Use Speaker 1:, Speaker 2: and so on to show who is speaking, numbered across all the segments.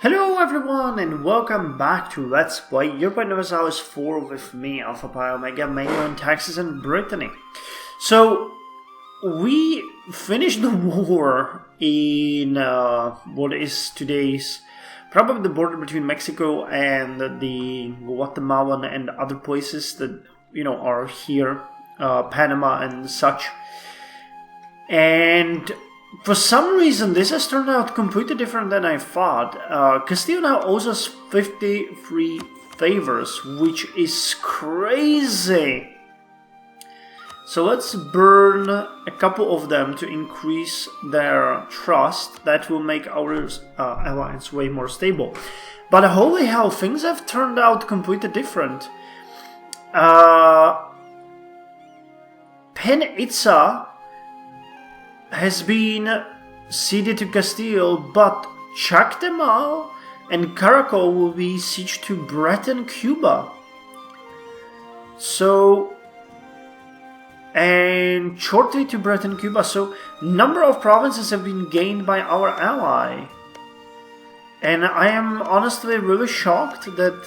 Speaker 1: Hello everyone and welcome back to Let's Play Europa Universalis 4 with me, Alfapiomega, Meiou and Taxes, and Brittany. So, we finished the war in what is today's probably the border between Mexico and the Guatemalan and other places that, you know, are here, Panama and such. And for some reason, this has turned out completely different than I thought. Castillo now owes us 53 favors, which is crazy. So let's burn a couple of them to increase their trust. That will make our alliance way more stable. But holy hell, things have turned out completely different. Pen Itza has been ceded to Castile, but Chactemal and Caracol will be sieged to Breton, Cuba. So, and shortly to Breton, Cuba. So, number of provinces have been gained by our ally. And I am honestly really shocked that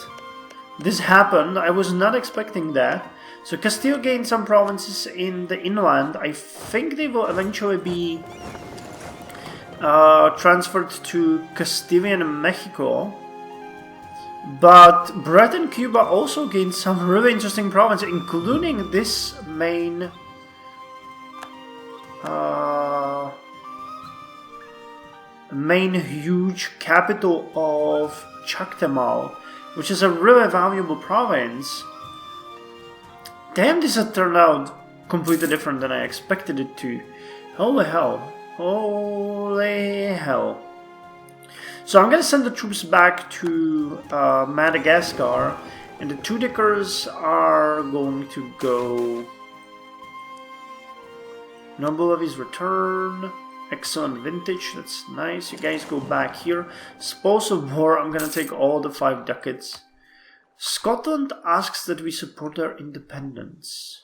Speaker 1: this happened. I was not expecting that. So Castillo gained some provinces in the inland. I think they will eventually be transferred to Castilian Mexico. But Breton Cuba also gained some really interesting provinces, including this main huge capital of Chactemal, which is a really valuable province. Damn, this has turned out completely different than I expected it to. Holy hell. Holy hell. So I'm gonna send the troops back to Madagascar, and the two dickers are going to go. Noble levies return. Excellent vintage, that's nice. You guys go back here. Spoils of war, I'm gonna take all the 5 ducats. Scotland asks that we support their independence.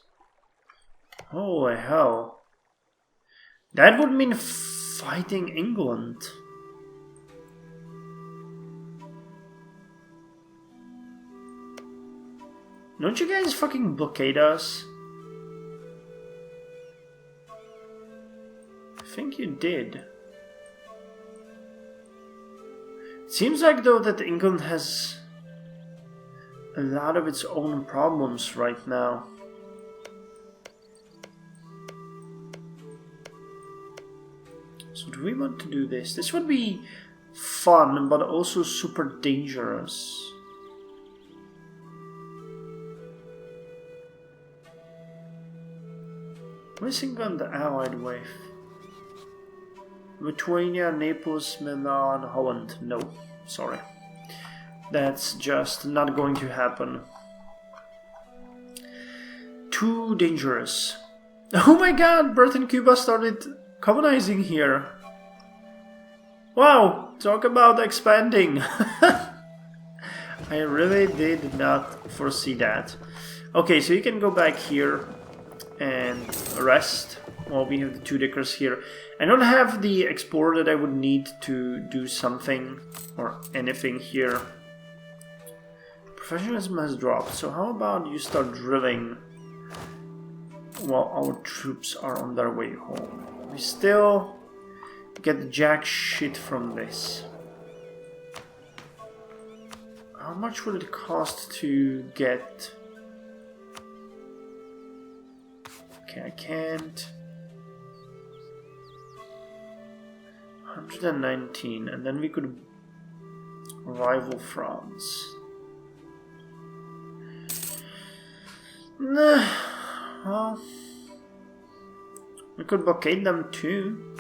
Speaker 1: Holy hell. That would mean fighting England. Don't you guys fucking blockade us? I think you did. It seems like though that England has a lot of its own problems right now. So do we want to do this? This would be fun, but also super dangerous. What is England allied with? Lithuania, Naples, Milan, Holland. No, sorry. That's just not going to happen. Too dangerous. Oh my god, Breton Cuba started colonizing here. Wow, talk about expanding. I really did not foresee that. Okay, so you can go back here and rest while we have the two dickers here. I don't have the explorer that I would need to do something or anything here. Professionalism has dropped, so how about you start drilling while our troops are on their way home? We still get jack shit from this. How much would it cost to get... Okay, I can't. 119, and then we could rival France. Nah, well, we could blockade them too.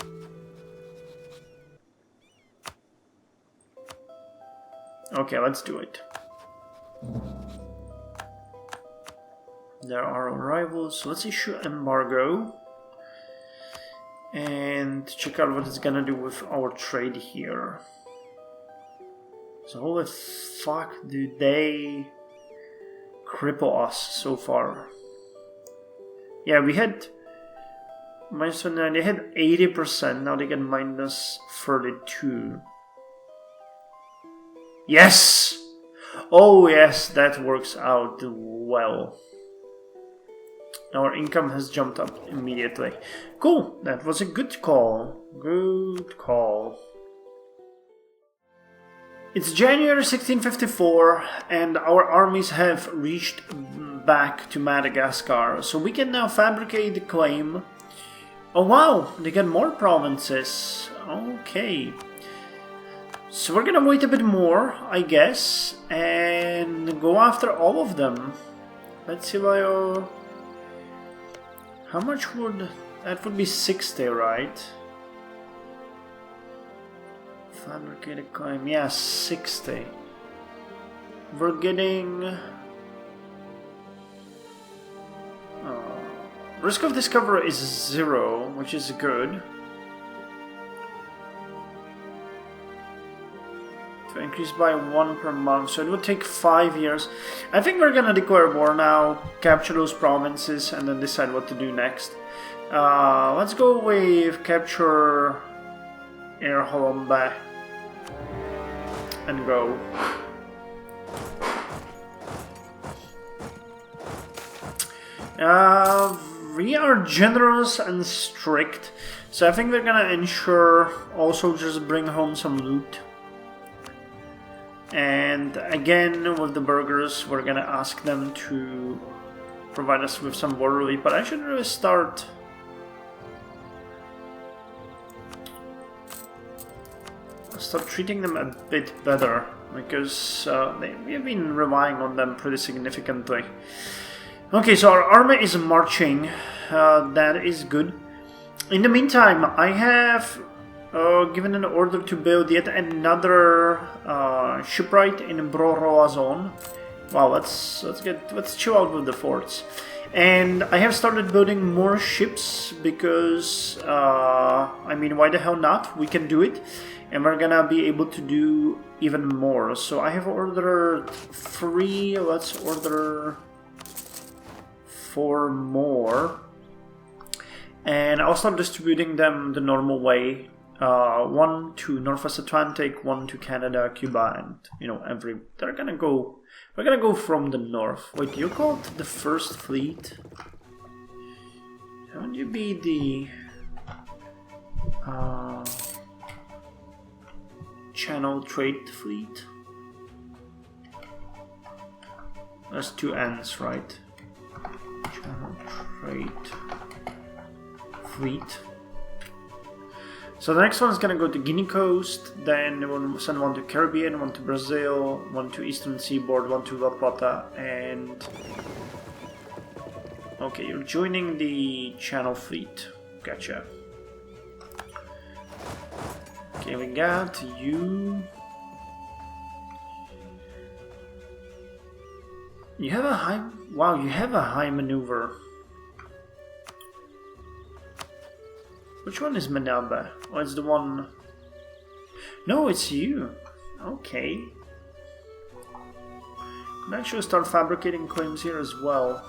Speaker 1: Okay, let's do it. There are rivals, so let's issue embargo and check out what it's gonna do with our trade here. So holy fuck, do they cripple us so far? Yeah, we had minus 29, they had 80%, now they get minus 32. Yes! Oh yes, that works out well. Our income has jumped up immediately. Cool, that was a good call. Good call. It's January 1654 and our armies have reached back to Madagascar, so we can now fabricate the claim. Oh wow, they get more provinces. Okay. So we're gonna wait a bit more, I guess, and go after all of them. Let's see how much would... that would be 60, right? Fabricated claim, yeah, 60. We're getting... risk of discovery is 0, which is good. To increase by 1 per month, so it would take 5 years. I think we're gonna declare war now, capture those provinces, and then decide what to do next. Let's go with capture Air Holomba and go. We are generous and strict, so I think we're gonna ensure all soldiers bring home some loot. And again, with the burghers, we're gonna ask them to provide us with some war relief, but I should really start... treating them a bit better, because we have been relying on them pretty significantly. Okay, so our army is marching, that is good. In the meantime, I have given an order to build yet another shipwright in Broroa zone. Wow, let's chill out with the forts. And I have started building more ships because, I mean, why the hell not? We can do it. And we're gonna be able to do even more. So I have ordered 3, let's order 4 more. And I'll start distributing them the normal way. 1 to Northwest Atlantic, 1 to Canada, Cuba, and, you know, we're gonna go from the north. Wait, you called the first fleet? Haven't you be the Channel Trade Fleet? That's 2 N's, right? Channel Trade Fleet. So the next one is gonna go to Guinea Coast, then we'll send 1 to Caribbean, 1 to Brazil, 1 to Eastern Seaboard, 1 to La Plata, and... okay, you're joining the Channel Fleet. Gotcha. Okay, we got you. You have a high... wow, you have a high maneuver. Which one is Manaba? Oh, it's the one... no, it's you. Okay. Can actually start fabricating claims here as well.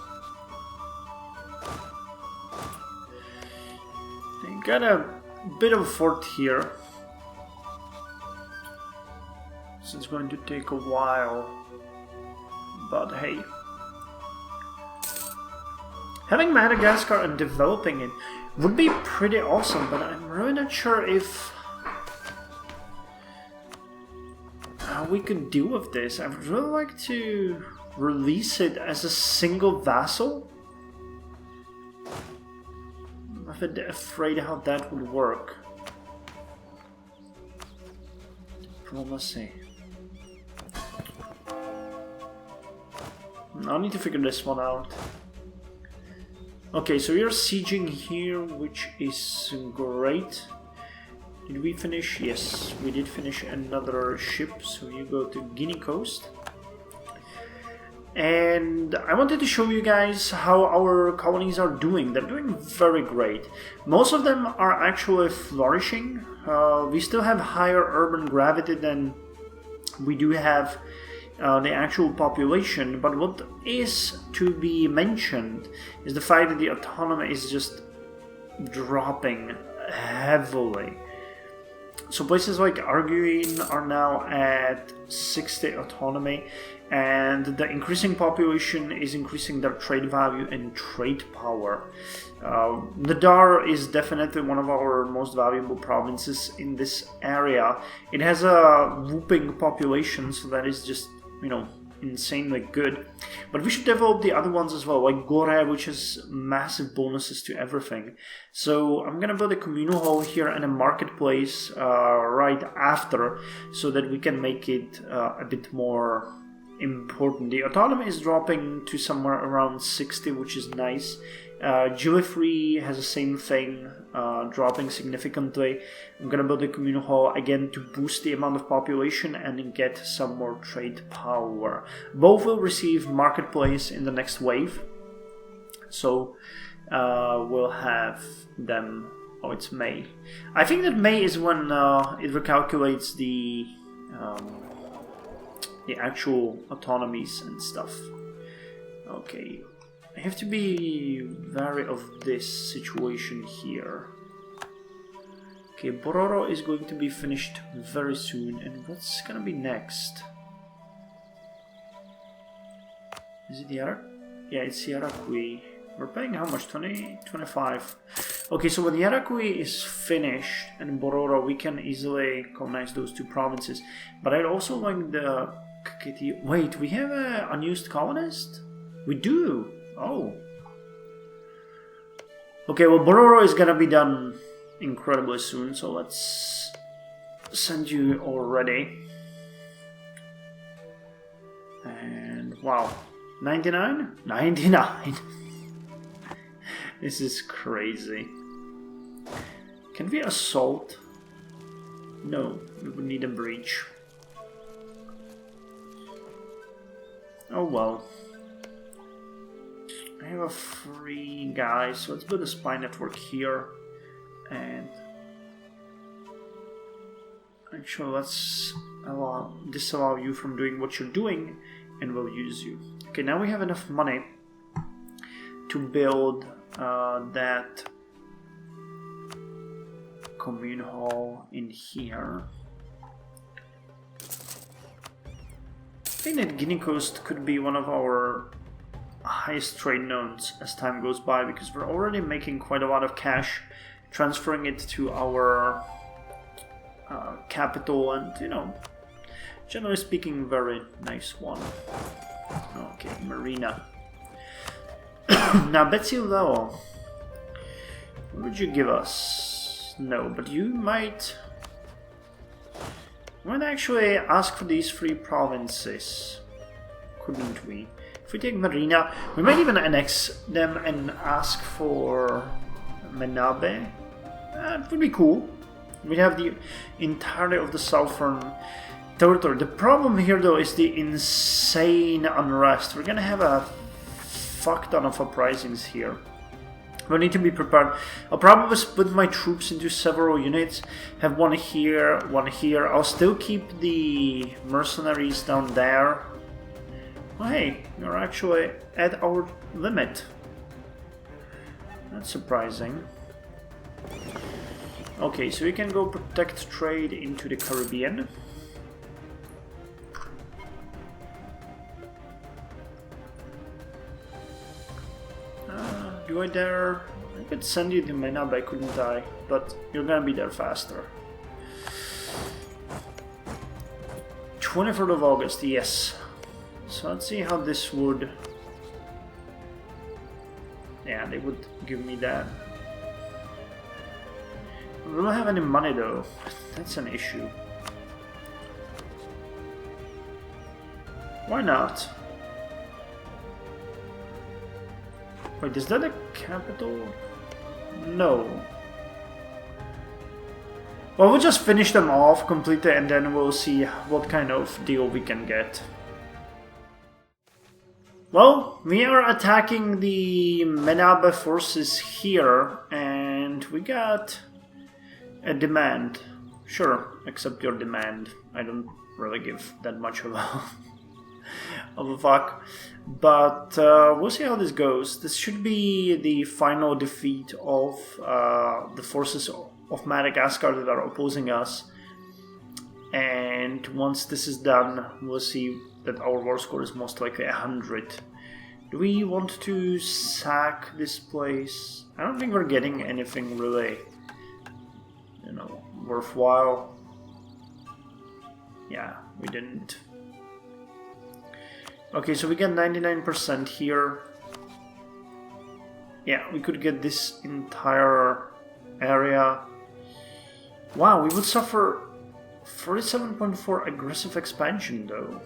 Speaker 1: They got a bit of a fort here. So it's going to take a while. But hey. Having Madagascar and developing it would be pretty awesome, but I'm really not sure if how we could deal with this. I would really like to release it as a single vassal. I'm a bit afraid how that would work. Diplomacy. I'll need to figure this one out. Okay, so we are sieging here, which is great. Did we finish? Yes, we did finish another ship, so you go to Guinea Coast. And I wanted to show you guys how our colonies are doing. They're doing very great. Most of them are actually flourishing. We still have higher urban gravity than we do have the actual population, but what is to be mentioned is the fact that the autonomy is just dropping heavily. So places like Arguin are now at 60 autonomy, and the increasing population is increasing their trade value and trade power. Nadar is definitely one of our most valuable provinces in this area. It has a whooping population, so that is just, you know, insanely good. But we should develop the other ones as well, like Gore, which has massive bonuses to everything. So I'm gonna build a communal hall here and a marketplace right after, so that we can make it a bit more important. The autonomy is dropping to somewhere around 60, which is nice. Gillifree has the same thing, dropping significantly. I'm gonna build a communal hall again to boost the amount of population and get some more trade power. Both will receive marketplace in the next wave, so we'll have them. Oh, it's May. I think that May is when it recalculates the actual autonomies and stuff. Okay. I have to be wary of this situation here. Okay, Bororo is going to be finished very soon, and what's gonna be next? Is it Yara? Yeah, it's Yarakui. We're paying how much? 20? 25. Okay, so when Yarakui is finished and Bororo, we can easily colonize those two provinces. But I'd also like the... Wait, we have an unused colonist? We do! Oh. Okay, well, Bororo is gonna be done incredibly soon, so let's send you already. And wow, 99? 99! This is crazy. Can we assault? No, we would need a breach. Oh well. I have a free guy, so let's build a spy network here, and actually let's disallow you from doing what you're doing, and we'll use you. Okay, now we have enough money to build that commune hall in here. I think that Guinea Coast could be one of our highest trade nodes as time goes by, because we're already making quite a lot of cash, transferring it to our capital, and, you know, generally speaking, very nice one. Okay, Marina. Now, Betsy Lowell, what would you give us? No, but you might actually ask for these 3 provinces, couldn't we? If we take Marina, we might even annex them and ask for Menabe. It would be cool. We have the entirety of the southern territory. The problem here, though, is the insane unrest. We're gonna have a fuck ton of uprisings here. We need to be prepared. I'll probably split my troops into several units. Have one here, one here. I'll still keep the mercenaries down there. Oh, hey, you're actually at our limit. That's surprising. Okay, so we can go protect trade into the Caribbean. Do I dare? I could send you to Menabe, couldn't I? But you're gonna be there faster. 23rd of August, yes. So let's see how this would... Yeah, they would give me that. We don't have any money though. That's an issue. Why not? Wait, is that a capital? No. Well, we'll just finish them off completely and then we'll see what kind of deal we can get. Well, we are attacking the Menabe forces here, and we got a demand. Sure, accept your demand. I don't really give that much of a fuck. But we'll see how this goes. This should be the final defeat of the forces of Madagascar that are opposing us. And once this is done, we'll see that our war score is most likely 100. Do we want to sack this place? I don't think we're getting anything really, you know, worthwhile. Yeah, we didn't. Okay, so we get 99% here. Yeah, we could get this entire area. Wow, we would suffer 47.4 aggressive expansion though.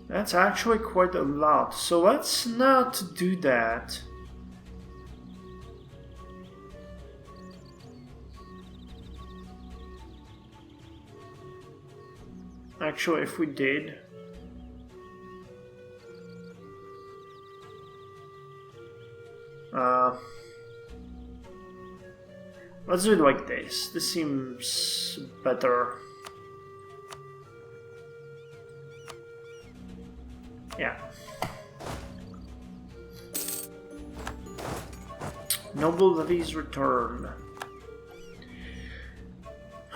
Speaker 1: That's actually quite a lot, so let's not do that. Actually, if we did... let's do it like this. This seems better. Yeah. Noble levies return.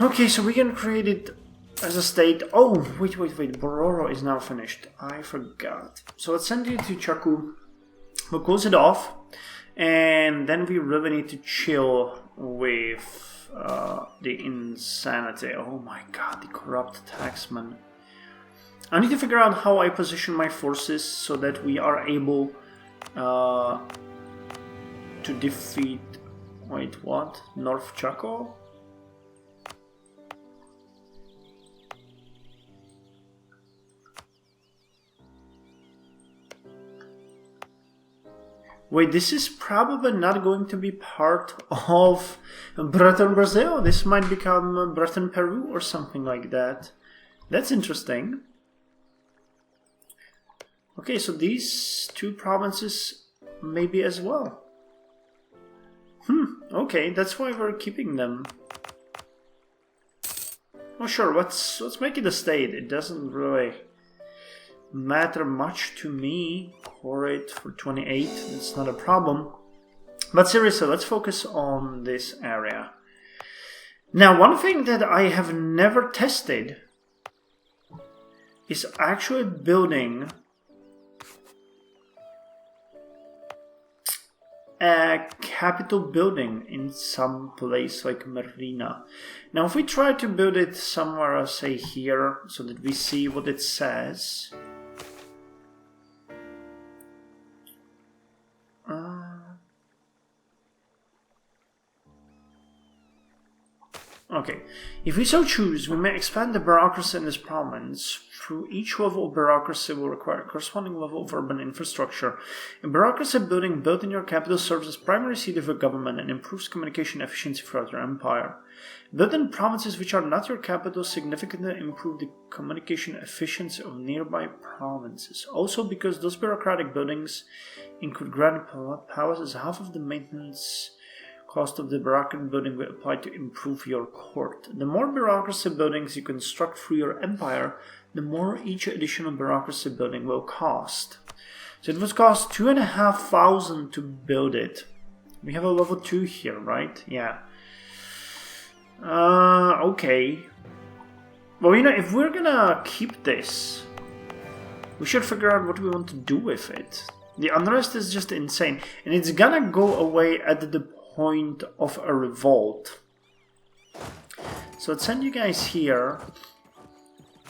Speaker 1: Okay, so we can create it as a state. Oh, wait. Bororo is now finished. I forgot. So let's send you to Chaku. We'll close it off. And then we really need to chill with the insanity. Oh my god, the corrupt taxman. I need to figure out how I position my forces so that we are able to defeat... Wait, what? North Chaco? Wait, this is probably not going to be part of Breton Brazil. This might become Breton Peru or something like that. That's interesting. Okay, so these two provinces maybe as well. Okay, that's why we're keeping them. Oh sure, let's make it a state. It doesn't really matter much to me. Core 8 for 28, that's not a problem. But seriously, let's focus on this area. Now, one thing that I have never tested is actually building a capital building in some place like Marina. Now, if we try to build it somewhere, say here, so that we see what it says. Okay, if we so choose, we may expand the bureaucracy in this province. Through each level of bureaucracy will require a corresponding level of urban infrastructure. A bureaucracy building built in your capital serves as primary seat of your government and improves communication efficiency throughout your empire. Built in provinces which are not your capital significantly improve the communication efficiency of nearby provinces. Also, because those bureaucratic buildings include grand palaces, half of the maintenance cost of the bureaucratic building will apply to improve your court. The more bureaucracy buildings you construct through your empire, the more each additional bureaucracy building will cost. So it would cost 2,500 to build it. We have a level 2 here, right? Yeah. Okay. Well, you know, if we're gonna keep this, we should figure out what we want to do with it. The unrest is just insane, and it's gonna go away at the point of a revolt. So let's send you guys here,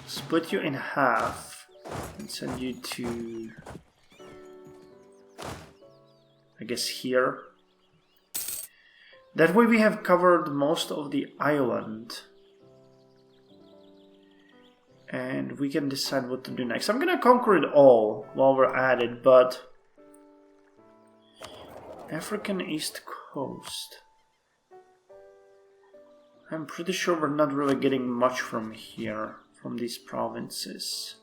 Speaker 1: split you in half, and send you to, I guess, here. That way we have covered most of the island. And we can decide what to do next. I'm gonna conquer it all while we're at it, but... African East Coast. I'm pretty sure we're not really getting much from here, from these provinces.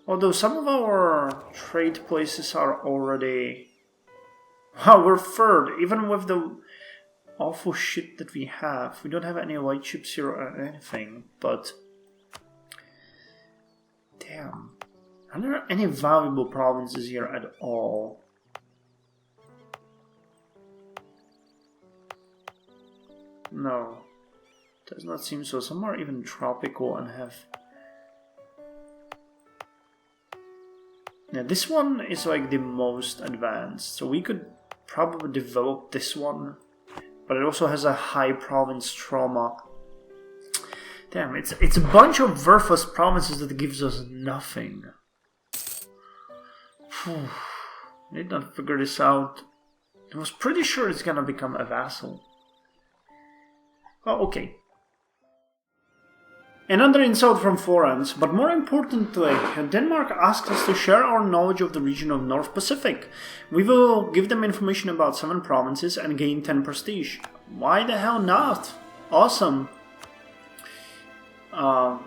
Speaker 1: Although some of our trade places are already... Wow, we're third, even with the awful shit that we have. We don't have any white ships here or anything, but... Damn. Are there any valuable provinces here at all? No, does not seem so. Some are even tropical and have... Yeah, this one is like the most advanced, so we could probably develop this one, but it also has a high province trauma. Damn, it's a bunch of worthless provinces that gives us nothing. Need not figure this out. I was pretty sure it's gonna become a vassal. Oh, okay. Another insult from Florence, but more importantly, Denmark asked us to share our knowledge of the region of North Pacific. We will give them information about 7 provinces and gain 10 prestige. Why the hell not? Awesome.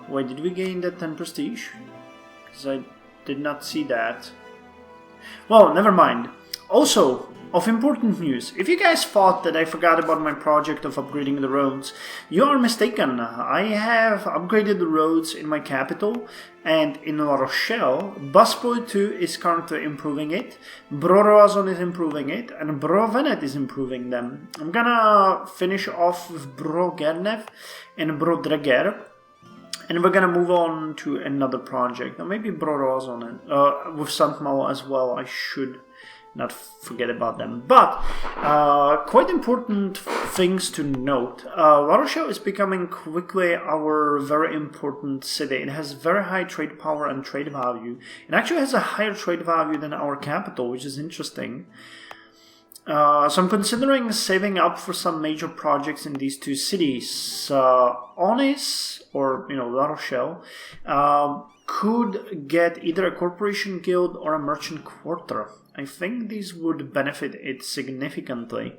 Speaker 1: Wait, did we gain that 10 prestige? Because I did not see that. Well, never mind. Also, of important news, if you guys thought that I forgot about my project of upgrading the roads, you are mistaken. I have upgraded the roads in my capital and in La Rochelle. Busboy 2 is currently improving it, Broroazon is improving it, and Brovenet is improving them. I'm gonna finish off with Brogernev and Brodreger, and we're gonna move on to another project. Now maybe Broroazon with St. Malo as well. I should not forget about them. But quite important things to note. La Rochelle is becoming quickly our very important city. It has very high trade power and trade value. It actually has a higher trade value than our capital, which is interesting. So I'm considering saving up for some major projects in these 2 cities. Onis, or La Rochelle, could get either a corporation guild or a merchant quarter. I think these would benefit it significantly.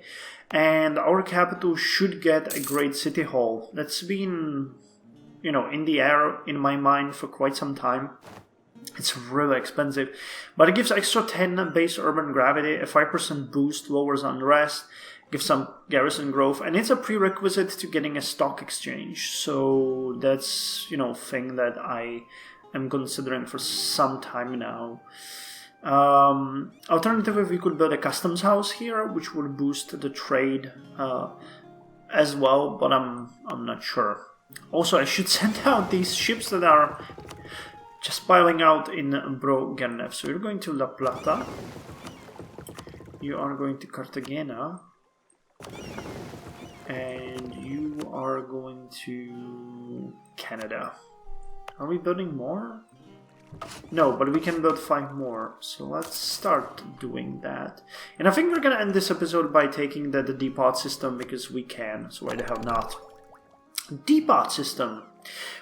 Speaker 1: And our capital should get a great city hall. That's been, in the air in my mind for quite some time. It's really expensive, but it gives extra 10 base urban gravity, a 5% boost, lowers unrest, gives some garrison growth, and it's a prerequisite to getting a stock exchange. So that's, thing that I am considering for some time now. Alternatively, we could build a customs house here, which would boost the trade as well, but I'm not sure. Also, I should send out these ships that are just piling out in Brogernev. So you're going to La Plata, you are going to Cartagena, and you are going to Canada. Are we building more? No, but we can build 5 more, so let's start doing that. And I think we're gonna end this episode by taking the depot system, because we can, so why the hell not? Depot system.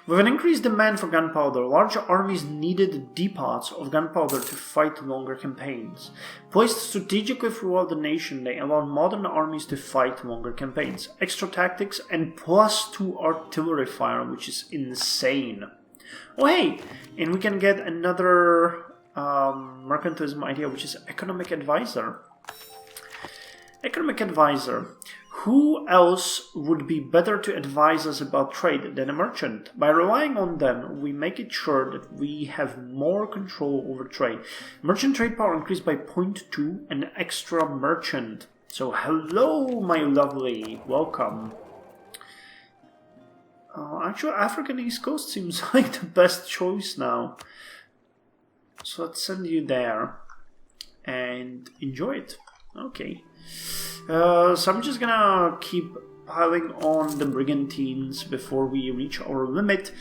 Speaker 1: With an increased demand for gunpowder, large armies needed depots of gunpowder to fight longer campaigns. Placed strategically throughout the nation, they allowed modern armies to fight longer campaigns. Extra tactics and +2 artillery fire, which is insane. Oh hey, and we can get another mercantilism idea, which is economic advisor. Economic advisor. Who else would be better to advise us about trade than a merchant? By relying on them, we make it sure that we have more control over trade. Merchant trade power increased by 0.2, an extra merchant. So hello, my lovely, welcome. Actually, African East Coast seems like the best choice now. So let's send you there and enjoy it. Okay. So I'm just gonna keep piling on the brigantines before we reach our limit.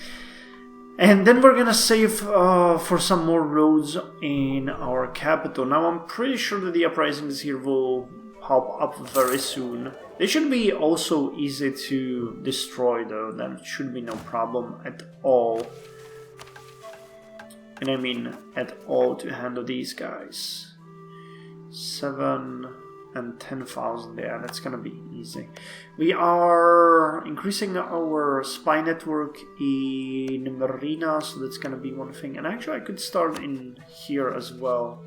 Speaker 1: And then we're gonna save for some more roads in our capital. Now I'm pretty sure that the uprisings here will pop up very soon. They should be also easy to destroy though, that should be no problem at all. And I mean at all to handle these guys. 7 and 10,000 there, that's gonna be easy. We are increasing our spy network in Marina, so that's gonna be one thing. And actually I could start in here as well.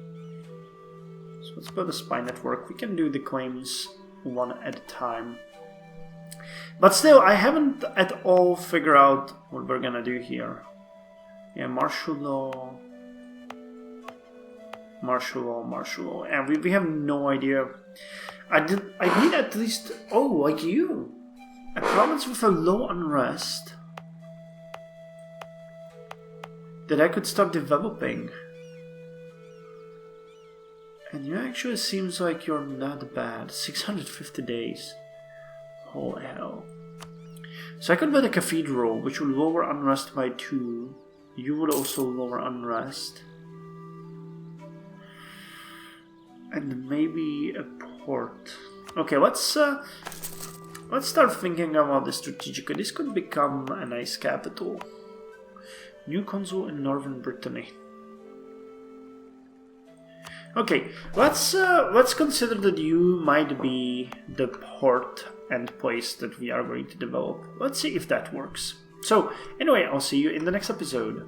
Speaker 1: So let's build a spy network. We can do the claims one at a time. But still, I haven't at all figured out what we're gonna do here. Yeah, martial law. Martial law, and we have no idea. I need at least, like you, a province with a low unrest that I could start developing. And you actually seems like you're not bad. 650 days. Oh hell. So I could build a cathedral, which will lower unrest by 2. You would also lower unrest. And maybe a port. Okay, let's start thinking about this strategically. This could become a nice capital. New consul in northern Brittany. Okay, let's consider that you might be the port and place that we are going to develop. Let's see if that works. So, anyway, I'll see you in the next episode.